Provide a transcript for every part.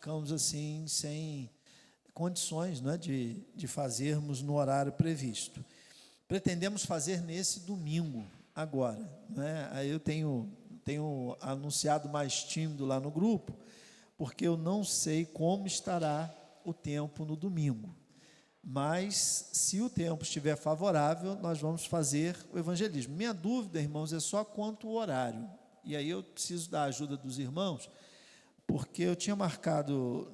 ficamos assim sem condições, não é, de fazermos no horário previsto. Pretendemos fazer nesse domingo, agora, não é? Aí eu tenho anunciado mais tímido lá no grupo, porque eu não sei como estará o tempo no domingo. Mas, se o tempo estiver favorável, nós vamos fazer o evangelismo. Minha dúvida, irmãos, é só quanto ao horário. E aí eu preciso da ajuda dos irmãos, porque eu tinha marcado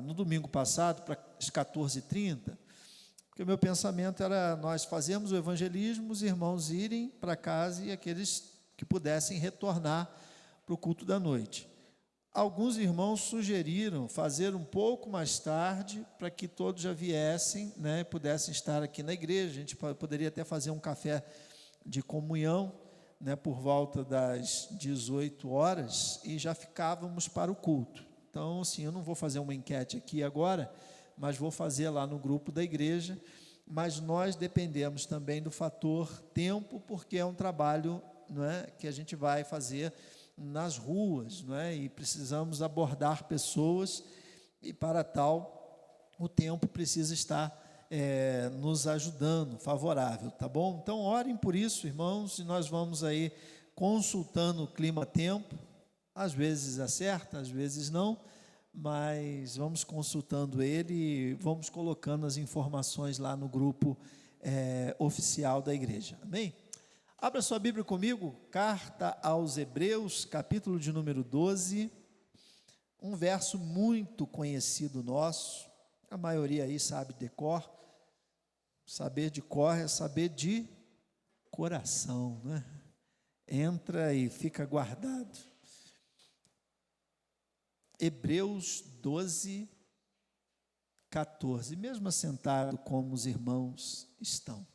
no domingo passado, para as 14h30, porque o meu pensamento era nós fazermos o evangelismo, os irmãos irem para casa e aqueles que pudessem retornar para o culto da noite. Alguns irmãos sugeriram fazer um pouco mais tarde, para que todos já viessem, né, pudessem estar aqui na igreja. A gente poderia até fazer um café de comunhão, né, por volta das 18 horas, e já ficávamos para o culto. Então, assim, eu não vou fazer uma enquete aqui agora, mas vou fazer lá no grupo da igreja. Mas nós dependemos também do fator tempo, porque é um trabalho, não é, que a gente vai fazer nas ruas, não é? E precisamos abordar pessoas, e para tal o tempo precisa estar nos ajudando, favorável, tá bom? Então orem por isso, irmãos, e nós vamos aí consultando o clima-tempo, às vezes acerta, às vezes não, mas vamos consultando ele e vamos colocando as informações lá no grupo oficial da igreja, amém? Abra sua Bíblia comigo, carta aos Hebreus, capítulo de número 12, um verso muito conhecido nosso, a maioria aí sabe de cor. Saber de cor é saber de coração, né? Entra e fica guardado. Hebreus 12, 14, mesmo assentado como os irmãos estão.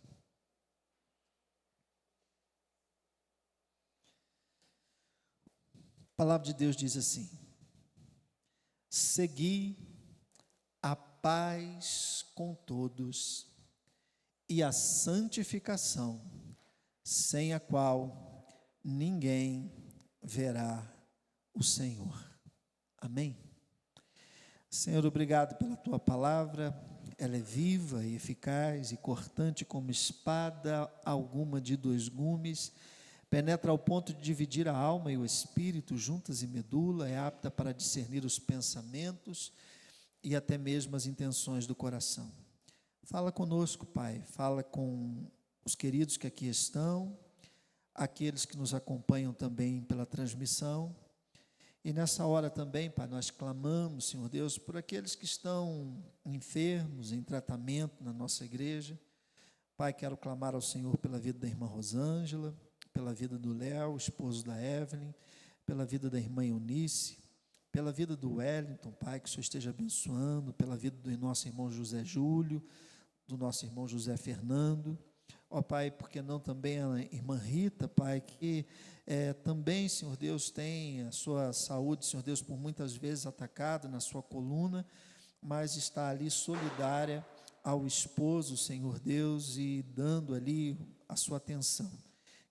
A palavra de Deus diz assim: segui a paz com todos e a santificação, sem a qual ninguém verá o Senhor. Amém? Senhor, obrigado pela tua palavra. Ela é viva e eficaz e cortante como espada alguma de dois gumes, penetra ao ponto de dividir a alma e o espírito, juntas e medula, é apta para discernir os pensamentos e até mesmo as intenções do coração. Fala conosco, Pai, fala com os queridos que aqui estão, aqueles que nos acompanham também pela transmissão, e nessa hora também, Pai, nós clamamos, Senhor Deus, por aqueles que estão enfermos, em tratamento na nossa igreja. Pai, quero clamar ao Senhor pela vida da irmã Rosângela, pela vida do Léo, esposo da Evelyn, pela vida da irmã Eunice, pela vida do Wellington, Pai, que o Senhor esteja abençoando, pela vida do nosso irmão José Júlio, do nosso irmão José Fernando, ó Pai, porque não também a irmã Rita, Pai, que também, Senhor Deus, tem a sua saúde, Senhor Deus, por muitas vezes atacada na sua coluna, mas está ali solidária ao esposo, Senhor Deus, e dando ali a sua atenção.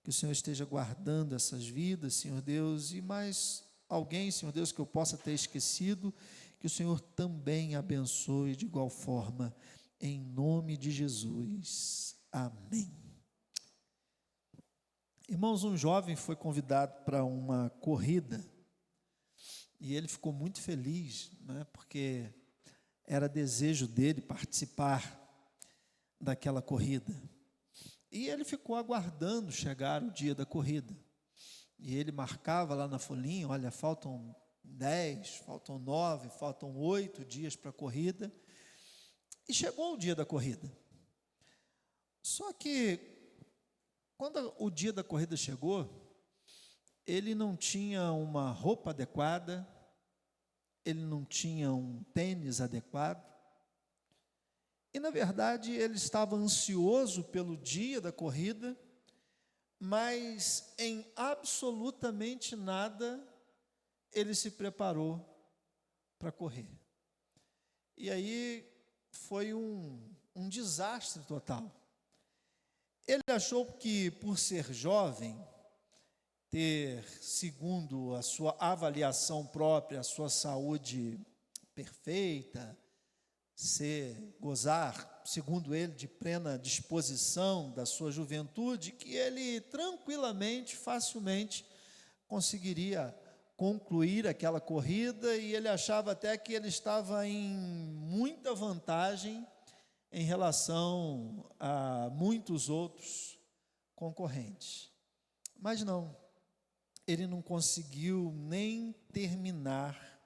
Que o Senhor esteja guardando essas vidas, Senhor Deus, e mais alguém, Senhor Deus, que eu possa ter esquecido, que o Senhor também abençoe de igual forma, em nome de Jesus. Amém. Irmãos, um jovem foi convidado para uma corrida, e ele ficou muito feliz, né, porque era desejo dele participar daquela corrida. E ele ficou aguardando chegar o dia da corrida. E ele marcava lá na folhinha, olha, faltam 10, faltam 9, faltam 8 dias para a corrida. E chegou o dia da corrida. Só que, quando o dia da corrida chegou, ele não tinha uma roupa adequada, ele não tinha um tênis adequado, e na verdade ele estava ansioso pelo dia da corrida, mas em absolutamente nada ele se preparou para correr. E aí foi um desastre total. Ele achou que, por ser jovem, ter, segundo a sua avaliação própria, a sua saúde perfeita, gozar, segundo ele, de plena disposição da sua juventude, que ele tranquilamente, facilmente conseguiria concluir aquela corrida, e ele achava até que ele estava em muita vantagem em relação a muitos outros concorrentes. Mas não, ele não conseguiu nem terminar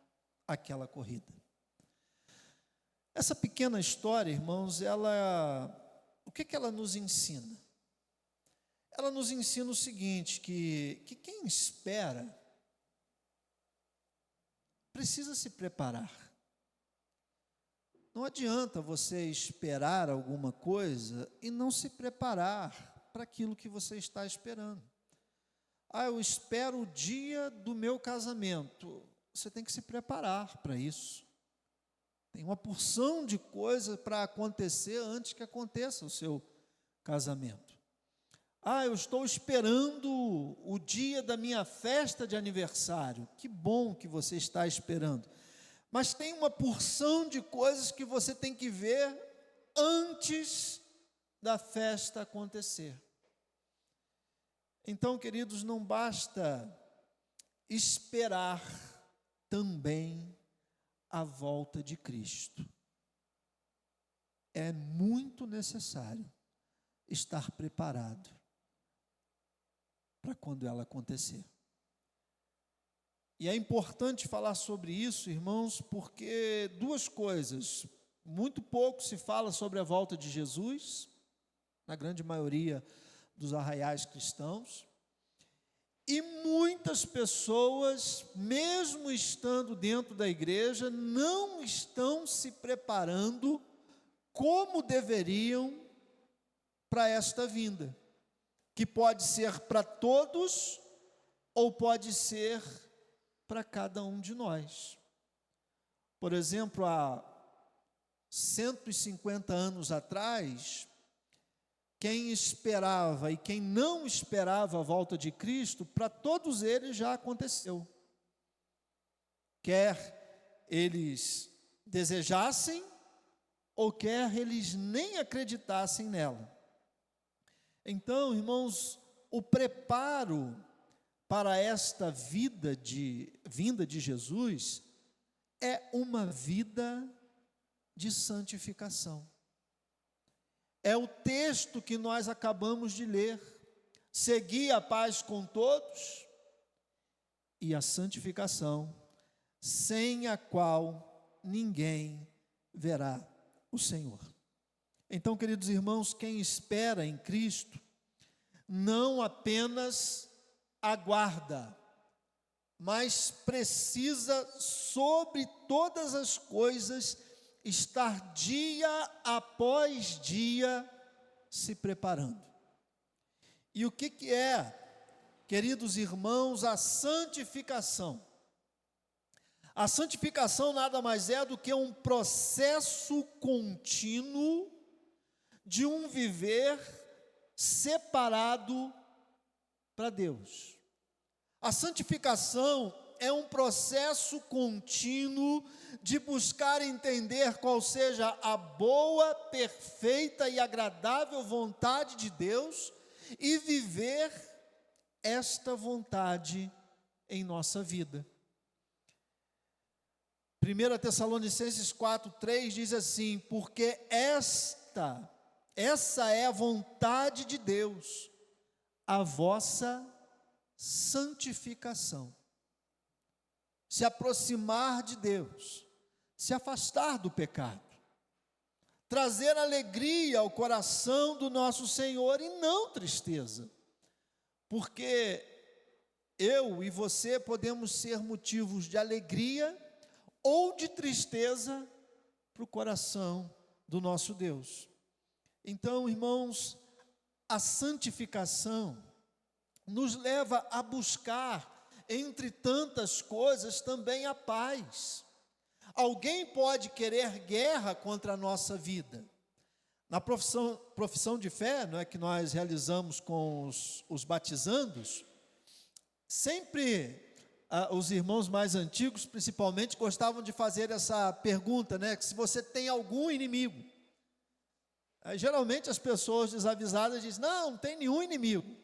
aquela corrida. Essa pequena história, irmãos, o que ela nos ensina? Ela nos ensina o seguinte, que quem espera precisa se preparar. Não adianta você esperar alguma coisa e não se preparar para aquilo que você está esperando. Eu espero o dia do meu casamento. Você tem que se preparar para isso. Tem uma porção de coisa para acontecer antes que aconteça o seu casamento. Eu estou esperando o dia da minha festa de aniversário. Que bom que você está esperando. Mas tem uma porção de coisas que você tem que ver antes da festa acontecer. Então, queridos, não basta esperar também a volta de Cristo. É muito necessário estar preparado para quando ela acontecer. E é importante falar sobre isso, irmãos, porque duas coisas. Muito pouco se fala sobre a volta de Jesus, na grande maioria dos arraiais cristãos, e muitas pessoas, mesmo estando dentro da igreja, não estão se preparando como deveriam para esta vinda, que pode ser para todos ou pode ser para cada um de nós. Por exemplo, há 150 anos atrás, quem esperava e quem não esperava a volta de Cristo, para todos eles já aconteceu. Quer eles desejassem, ou quer eles nem acreditassem nela. Então, irmãos, o preparo para esta vinda de Jesus é uma vida de santificação. É o texto que nós acabamos de ler. Segui a paz com todos e a santificação, sem a qual ninguém verá o Senhor. Então, queridos irmãos, quem espera em Cristo não apenas aguarda, mas precisa, sobre todas as coisas, estar dia após dia se preparando. E o que é, queridos irmãos, a santificação? A santificação nada mais é do que um processo contínuo de um viver separado para Deus. A santificação é um processo contínuo de buscar entender qual seja a boa, perfeita e agradável vontade de Deus e viver esta vontade em nossa vida. 1 Tessalonicenses 4:3 diz assim: porque essa é a vontade de Deus, a vossa santificação. Se aproximar de Deus, se afastar do pecado, trazer alegria ao coração do nosso Senhor e não tristeza, porque eu e você podemos ser motivos de alegria ou de tristeza para o coração do nosso Deus. Então, irmãos, a santificação nos leva a buscar, entre tantas coisas, também a paz. Alguém pode querer guerra contra a nossa vida. Na profissão de fé, não é, que nós realizamos com os batizandos, Sempre os irmãos mais antigos, principalmente, gostavam de fazer essa pergunta, né? Que se você tem algum inimigo. Geralmente as pessoas desavisadas dizem, não tem nenhum inimigo.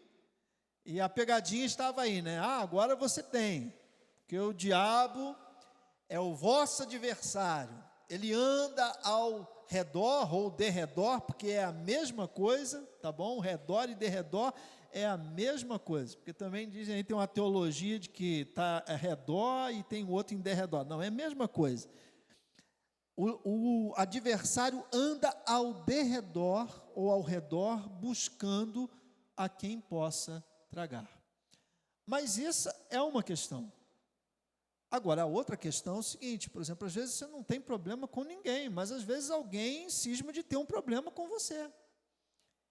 E a pegadinha estava aí, né? Agora você tem, porque o diabo é o vosso adversário. Ele anda ao redor ou derredor, porque é a mesma coisa, tá bom? Redor e derredor é a mesma coisa, porque também dizem aí, tem uma teologia de que está ao redor e tem outro em derredor. Não, é a mesma coisa. O adversário anda ao derredor ou ao redor, buscando a quem possa tragar. Mas essa é uma questão. Agora, a outra questão é o seguinte, por exemplo, às vezes você não tem problema com ninguém, mas às vezes alguém cisma de ter um problema com você.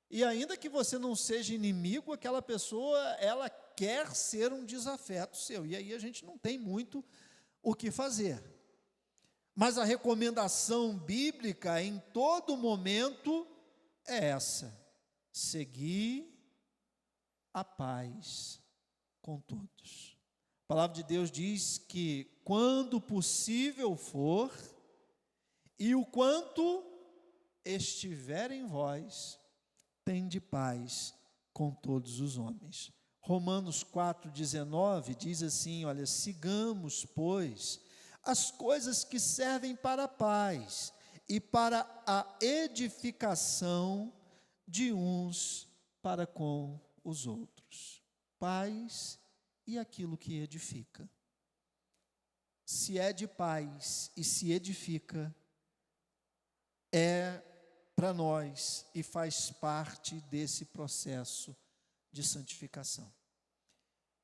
E ainda que você não seja inimigo, aquela pessoa, ela quer ser um desafeto seu. E aí a gente não tem muito o que fazer. Mas a recomendação bíblica em todo momento é essa: seguir a paz com todos. A palavra de Deus diz que quando possível for, e o quanto estiver em vós, tende paz com todos os homens. Romanos 4,19 diz assim, olha, sigamos, pois, as coisas que servem para a paz e para a edificação de uns para com os outros. Paz e aquilo que edifica. Se é de paz e se edifica, é para nós e faz parte desse processo de santificação.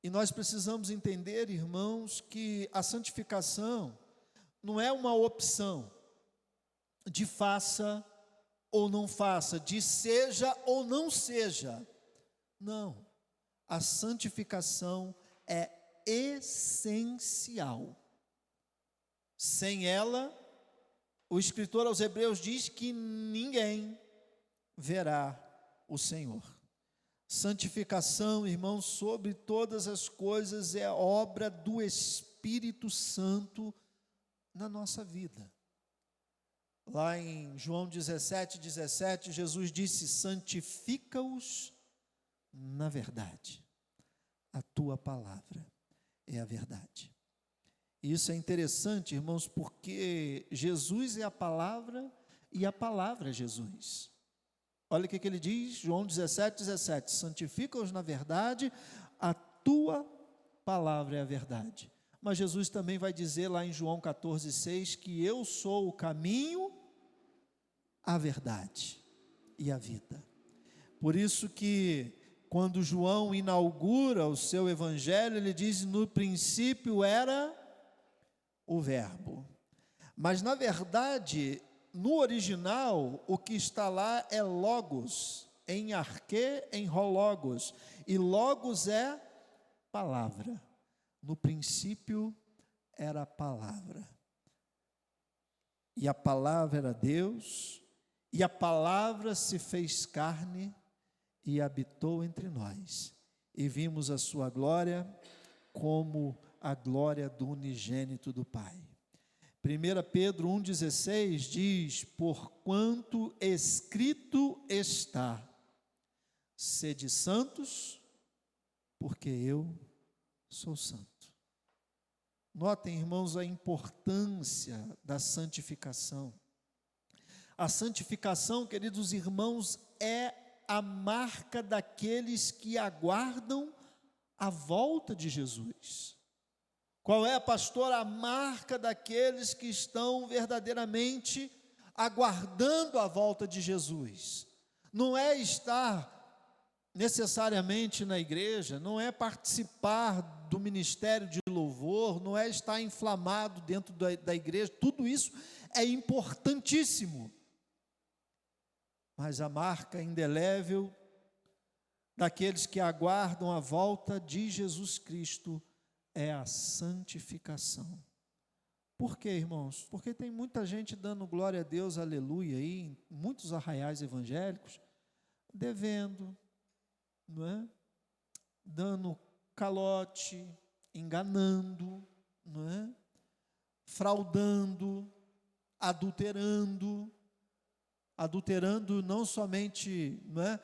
E nós precisamos entender, irmãos, que a santificação não é uma opção de faça ou não faça, de seja ou não seja. Não. A santificação é essencial. Sem ela, o escritor aos Hebreus diz que ninguém verá o Senhor. Santificação, irmãos, sobre todas as coisas é obra do Espírito Santo na nossa vida. Lá em João 17, Jesus disse, santifica-os na verdade. A tua palavra é a verdade. Isso é interessante, irmãos, porque Jesus é a palavra e a palavra é Jesus. Olha o que ele diz, João 17, santifica-os na verdade, a tua palavra é a verdade. Mas Jesus também vai dizer lá em João 14,6 que eu sou o caminho, a verdade e a vida. Por isso que quando João inaugura o seu evangelho, ele diz, no princípio era o verbo. Mas na verdade, no original, o que está lá é logos, em arquê, em rologos, e logos é palavra. No princípio era a palavra, e a palavra era Deus, e a palavra se fez carne e habitou entre nós, e vimos a sua glória como a glória do unigênito do Pai. 1 Pedro 1,16 diz, porquanto escrito está, sede santos, porque eu sou santo. Notem, irmãos, a importância da santificação. A santificação, queridos irmãos, é a marca daqueles que aguardam a volta de Jesus. Qual é, pastor, a marca daqueles que estão verdadeiramente aguardando a volta de Jesus? Não é estar necessariamente na igreja, não é participar do ministério de louvor, não é estar inflamado dentro da igreja, tudo isso é importantíssimo. Mas a marca indelével daqueles que aguardam a volta de Jesus Cristo é a santificação. Por quê, irmãos? Porque tem muita gente dando glória a Deus, aleluia, aí, em muitos arraiais evangélicos, devendo, não é? Dando calote, enganando, não é? Fraudando, adulterando não somente, não é,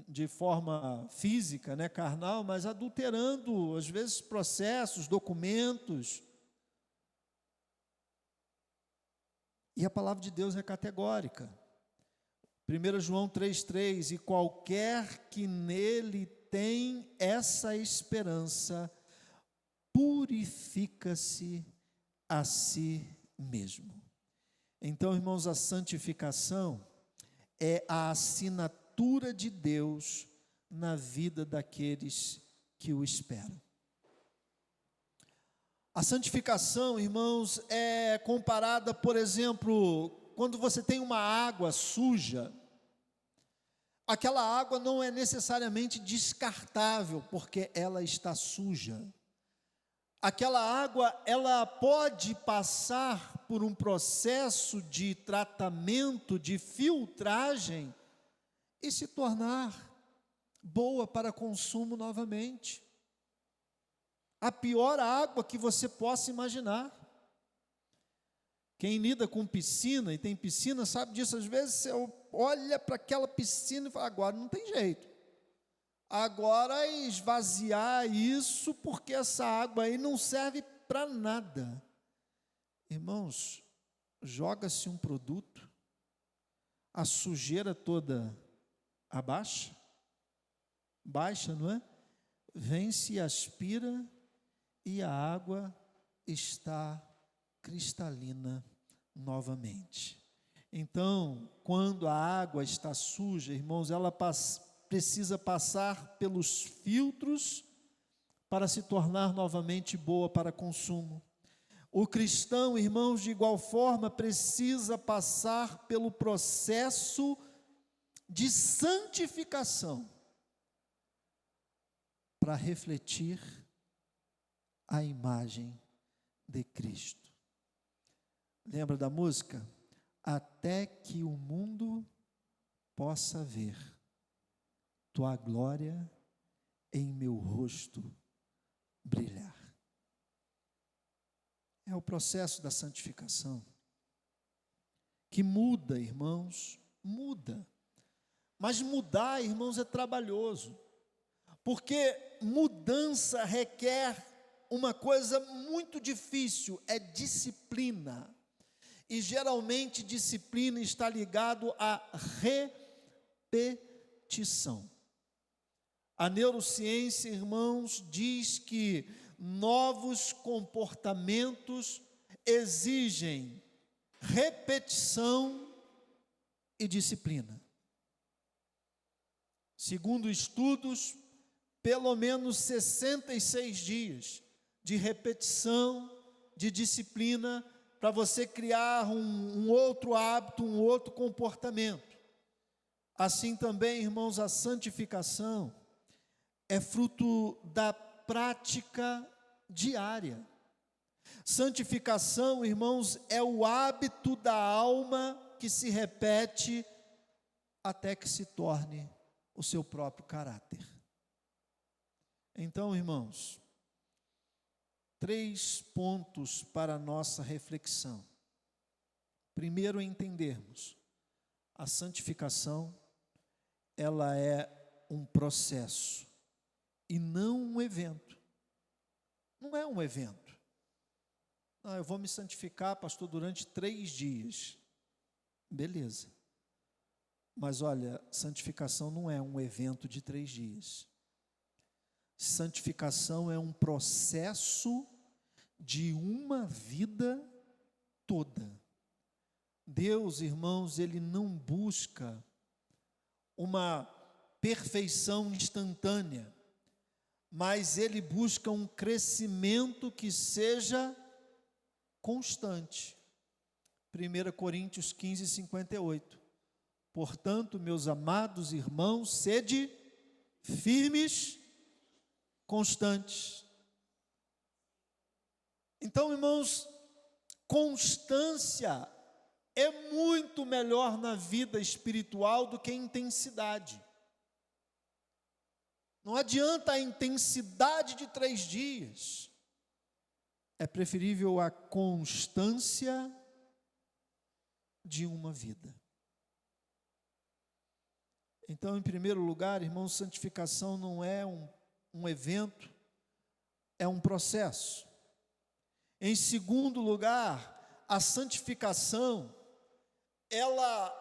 de forma física, né, carnal, mas adulterando, às vezes, processos, documentos. E a palavra de Deus é categórica. 1 João 3,3: e qualquer que nele tem essa esperança, purifica-se a si mesmo. Então, irmãos, a santificação é a assinatura de Deus na vida daqueles que o esperam. A santificação, irmãos, é comparada, por exemplo, quando você tem uma água suja, aquela água não é necessariamente descartável, porque ela está suja. Aquela água, ela pode passar por um processo de tratamento, de filtragem, e se tornar boa para consumo novamente. A pior água que você possa imaginar. Quem lida com piscina e tem piscina sabe disso. Às vezes você olha para aquela piscina e fala, agora não tem jeito. Agora é esvaziar isso, porque essa água aí não serve para nada. Irmãos, joga-se um produto, a sujeira toda abaixa, baixa, não é? Vem-se, aspira e a água está cristalina novamente. Então, quando a água está suja, irmãos, ela precisa passar pelos filtros para se tornar novamente boa para consumo. O cristão, irmãos, de igual forma, precisa passar pelo processo de santificação para refletir a imagem de Cristo. Lembra da música? Até que o mundo possa ver tua glória em meu rosto brilhar. É o processo da santificação que muda, irmãos, muda. Mas mudar, irmãos, é trabalhoso, porque mudança requer uma coisa muito difícil, é disciplina. E geralmente disciplina está ligado à repetição. A neurociência, irmãos, diz que novos comportamentos exigem repetição e disciplina. Segundo estudos, pelo menos 66 dias de repetição, de disciplina, para você criar um outro hábito, um outro comportamento. Assim também, irmãos, a santificação é fruto da prática diária. Santificação, irmãos, é o hábito da alma que se repete até que se torne o seu próprio caráter. Então, irmãos, 3 pontos para a nossa reflexão. Primeiro, entendermos, a santificação, ela é um processo e não um evento. Não é um evento. Não, eu vou me santificar, pastor, durante 3 dias. Beleza. Mas olha, santificação não é um evento de 3 dias. Santificação é um processo de uma vida toda. Deus, irmãos, Ele não busca uma perfeição instantânea, mas Ele busca um crescimento que seja constante. 1 Coríntios 15, 58. Portanto, meus amados irmãos, sede firmes, constantes. Então, irmãos, constância é muito melhor na vida espiritual do que intensidade. Não adianta a intensidade de 3 dias. É preferível a constância de uma vida. Então, em primeiro lugar, irmãos, santificação não é um evento, é um processo. Em segundo lugar, a santificação, ela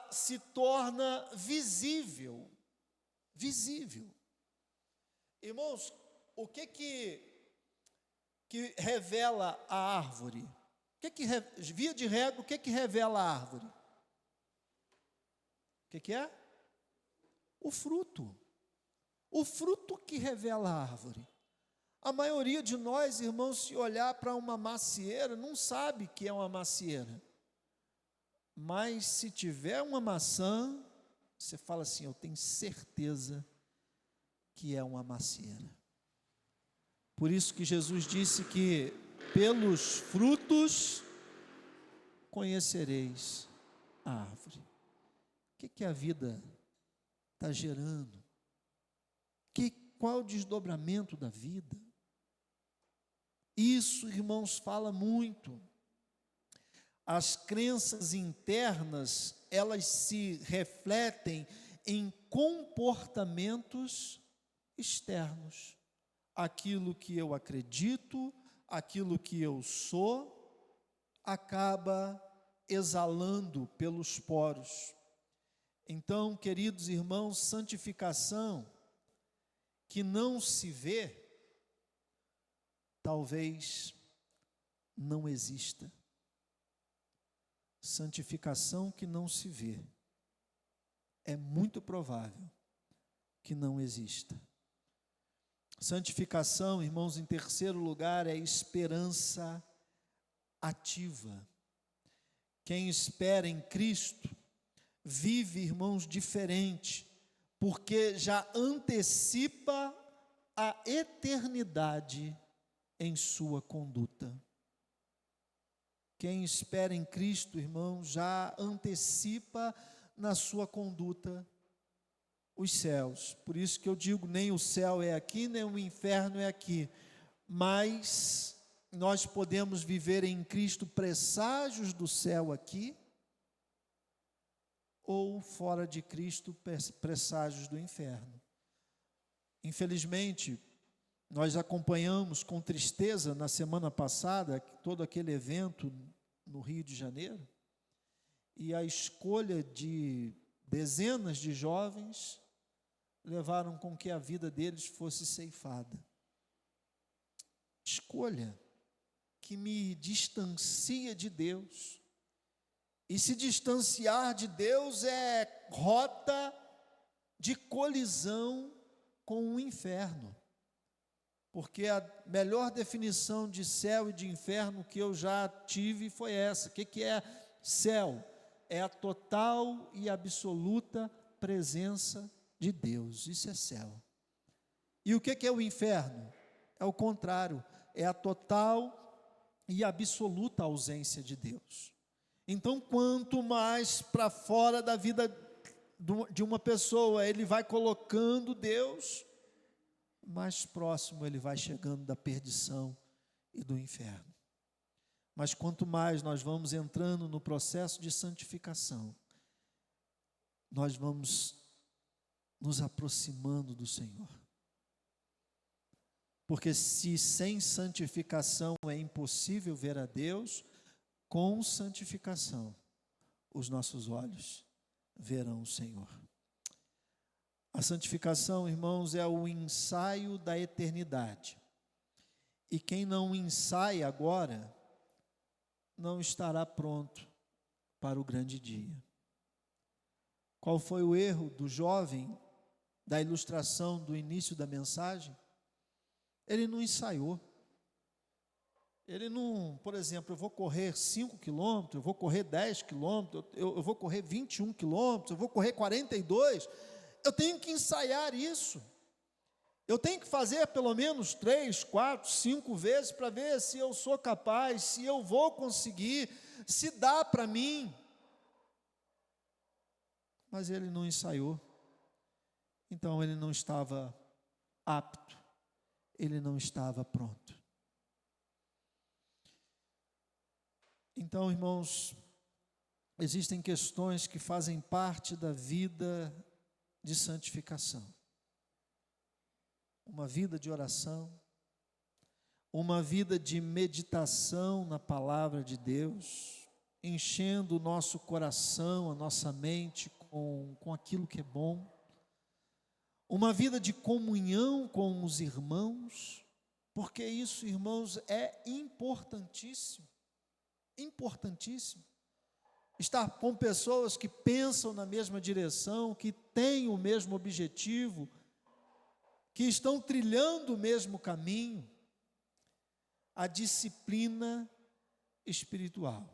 se torna visível. Visível. Irmãos, o que revela a árvore? Via de regra, o que revela a árvore? O que é? O fruto. O fruto que revela a árvore. A maioria de nós, irmãos, se olhar para uma macieira, não sabe que é uma macieira. Mas se tiver uma maçã, você fala assim, eu tenho certeza que é uma macieira. Por isso que Jesus disse que pelos frutos conhecereis a árvore. O que a vida está gerando? Qual é o desdobramento da vida? Isso, irmãos, fala muito. As crenças internas, elas se refletem em comportamentos externos. Aquilo que eu acredito, aquilo que eu sou, acaba exalando pelos poros. Então, queridos irmãos, santificação que não se vê, talvez não exista. Santificação que não se vê, é muito provável que não exista. Santificação, irmãos, em terceiro lugar, é esperança ativa. Quem espera em Cristo, vive, irmãos, diferente, porque já antecipa a eternidade em sua conduta. Quem espera em Cristo, irmão, já antecipa na sua conduta os céus. Por isso que eu digo, nem o céu é aqui, nem o inferno é aqui. Mas nós podemos viver em Cristo presságios do céu aqui, ou fora de Cristo presságios do inferno. Infelizmente, nós acompanhamos com tristeza na semana passada todo aquele evento no Rio de Janeiro, e a escolha de dezenas de jovens levaram com que a vida deles fosse ceifada. Escolha que me distancia de Deus. E se distanciar de Deus é rota de colisão com o inferno. Porque a melhor definição de céu e de inferno que eu já tive foi essa. O que é céu? É a total e absoluta presença de Deus. Isso é céu. E o que é o inferno? É o contrário, é a total e absoluta ausência de Deus. Então, quanto mais para fora da vida de uma pessoa ele vai colocando Deus, mais próximo ele vai chegando da perdição e do inferno. Mas quanto mais nós vamos entrando no processo de santificação, nós vamos nos aproximando do Senhor. Porque se sem santificação é impossível ver a Deus, com santificação os nossos olhos verão o Senhor. A santificação, irmãos, é o ensaio da eternidade. E quem não ensaia agora, não estará pronto para o grande dia. Qual foi o erro do jovem da ilustração do início da mensagem? Ele não ensaiou. Ele não, por exemplo, eu vou correr 5 quilômetros, eu vou correr 10 quilômetros, eu vou correr 21 quilômetros, eu vou correr 42. Eu tenho que ensaiar isso. Eu tenho que fazer pelo menos 3, 4, 5 vezes para ver se eu sou capaz, se eu vou conseguir, se dá para mim. Mas ele não ensaiou. Então ele não estava apto, ele não estava pronto. Então, irmãos, existem questões que fazem parte da vida de santificação. Uma vida de oração, uma vida de meditação na palavra de Deus, enchendo o nosso coração, a nossa mente com aquilo que é bom. Uma vida de comunhão com os irmãos, porque isso, irmãos, é importantíssimo. Importantíssimo. Estar com pessoas que pensam na mesma direção, que têm o mesmo objetivo, que estão trilhando o mesmo caminho. A disciplina espiritual.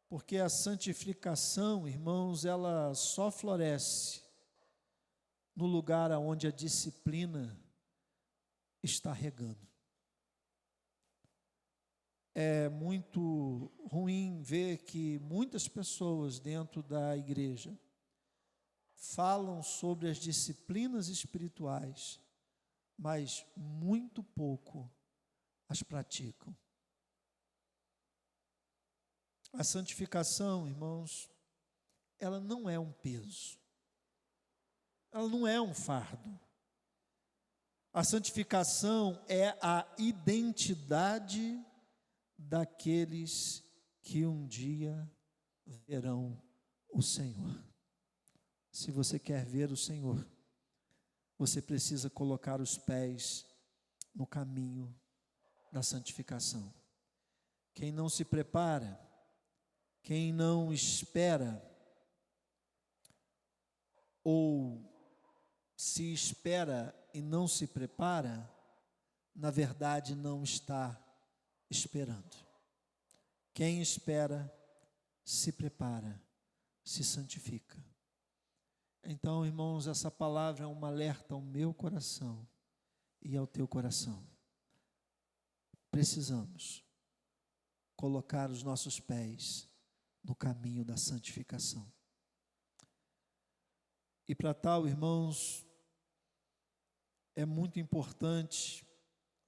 Porque a santificação, irmãos, ela só floresce no lugar onde a disciplina está regando. É muito ruim ver que muitas pessoas dentro da igreja falam sobre as disciplinas espirituais, mas muito pouco as praticam. A santificação, irmãos, ela não é um peso, ela não é um fardo. A santificação é a identidade daqueles que um dia verão o Senhor. Se você quer ver o Senhor, você precisa colocar os pés no caminho da santificação. Quem não se prepara, quem não espera, ou se espera e não se prepara, na verdade não está esperando. Quem espera, se prepara, se santifica. Então, irmãos, essa palavra é um alerta ao meu coração e ao teu coração. Precisamos colocar os nossos pés no caminho da santificação. E para tal, irmãos, é muito importante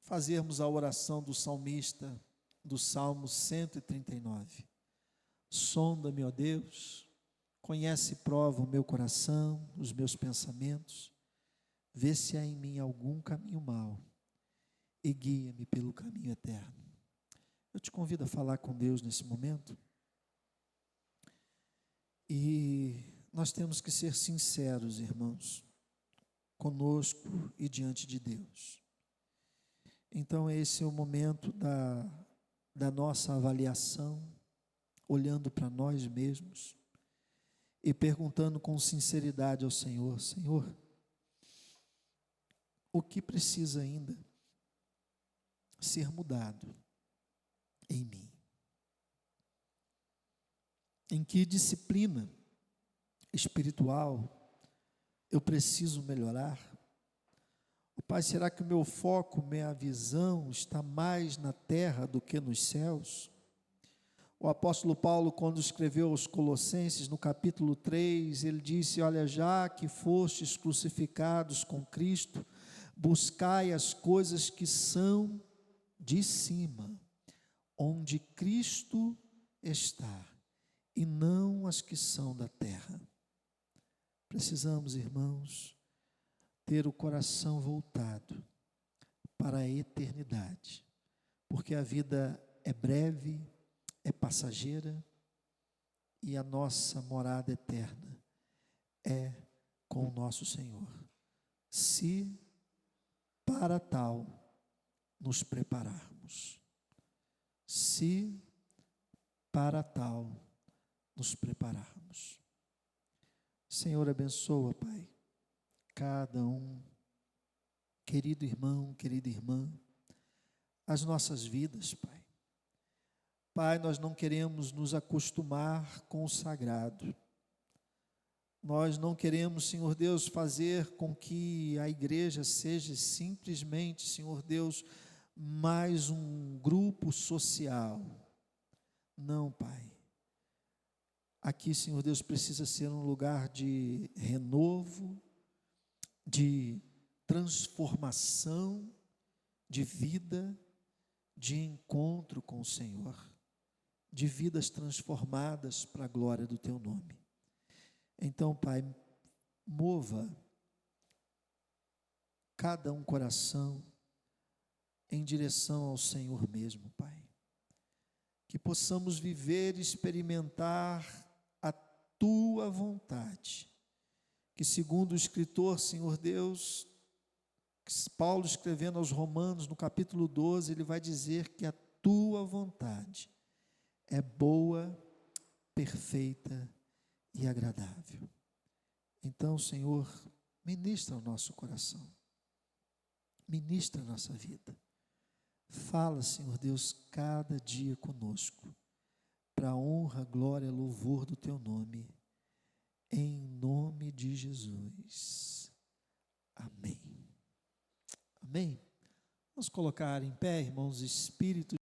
fazermos a oração do salmista, do Salmo 139. Sonda-me, ó Deus, conhece e prova o meu coração, os meus pensamentos, vê se há em mim algum caminho mau e guia-me pelo caminho eterno. Eu te convido a falar com Deus nesse momento. E nós temos que ser sinceros, irmãos, conosco e diante de Deus. Então esse é o momento da nossa avaliação, olhando para nós mesmos e perguntando com sinceridade ao Senhor: Senhor, o que precisa ainda ser mudado em mim? Em que disciplina espiritual eu preciso melhorar? Pai, será que o meu foco, minha visão está mais na terra do que nos céus? O apóstolo Paulo, quando escreveu aos Colossenses, no capítulo 3, ele disse: olha, já que fostes crucificados com Cristo, buscai as coisas que são de cima, onde Cristo está, e não as que são da terra. Precisamos, irmãos, ter o coração voltado para a eternidade, porque a vida é breve, é passageira, e a nossa morada eterna é com o nosso Senhor, se para tal nos prepararmos. Se para tal nos prepararmos. Senhor, abençoa, Pai, cada um, querido irmão, querida irmã, as nossas vidas, Pai. Pai, nós não queremos nos acostumar com o sagrado. Nós não queremos, Senhor Deus, fazer com que a igreja seja simplesmente, Senhor Deus, mais um grupo social. Não, Pai. Aqui, Senhor Deus, precisa ser um lugar de renovo, de transformação, de vida, de encontro com o Senhor, de vidas transformadas para a glória do Teu nome. Então, Pai, mova cada um coração em direção ao Senhor mesmo, Pai. Que possamos viver e experimentar a Tua vontade. Que segundo o escritor, Senhor Deus, Paulo escrevendo aos Romanos, no capítulo 12, ele vai dizer que a Tua vontade é boa, perfeita e agradável. Então, Senhor, ministra o nosso coração, ministra a nossa vida. Fala, Senhor Deus, cada dia conosco, para a honra, glória, louvor do Teu nome, em nome de Jesus. Amém. Amém. Vamos colocar em pé, irmãos, Espírito